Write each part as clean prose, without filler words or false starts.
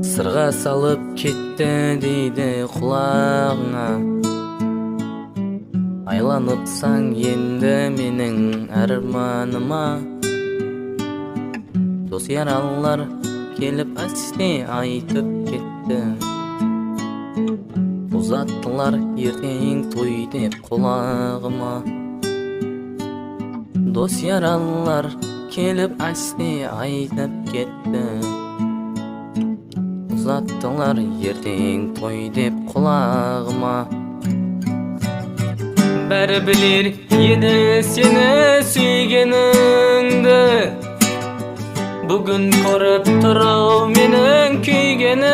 Sırğa salıp ketdi deydi kulağına. Aylanıpsan endi mening armanıma. Dost yarallar kelip asti aytıp ketdi. Uzattılar erteң toy dep kulağıma. Dost yarallar kelip asti aytıp ketdi. Uzattılar erteң toy dep kulağıma. Bäri bilir edi seni suygeningdi. Bugün korup turup mening kuygenimdi.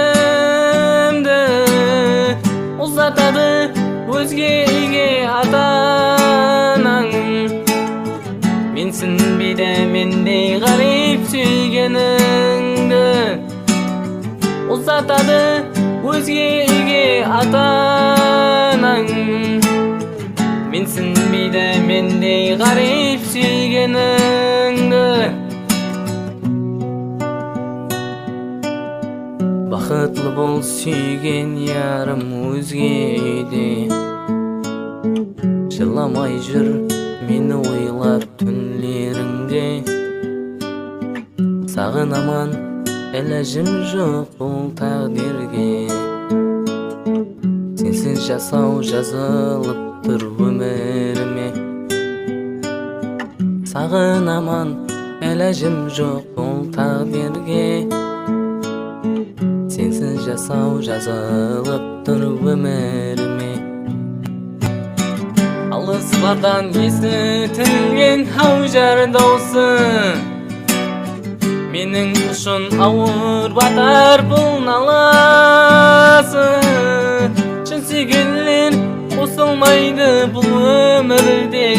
Uzatadı özgege atanaң. Mensin bide mendey garip suygeningdi. Uzatadı özgege atanaң. Mensin bide mendey garip suygeningdi. Bakıtlı bol suygen yarım özgeydi. Жыламай жүр мени ойлап түнлеріңде. Сағынаман әләжім жоқ бұл тағдирге. Сенсіз жасау жазылып тұр өміріме. Сағынаман әләжім жоқ бұл тағдирге. Sensiz жасау жазылып тұр өміріме. Алыспардан естітілген аужар даусы менің үшін ауыр батар бұл наласы. Шын сүйгенлер қосылмайды бұл өмірде.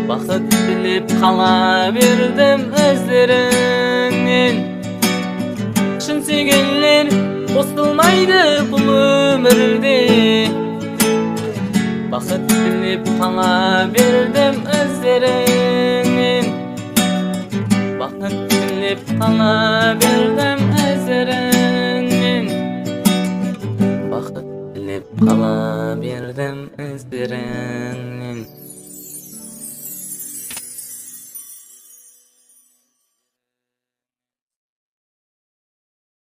Бақыт біліп қала бердім өздеріңнен. Шын сүйгенлер қосылмайды бұл өмірде. Бақыт біліп қала бердім өздеріңнен. Бақыт біліп қала бердім өздеріңнен. Бақыт біліп қала бердім өздеріңнен.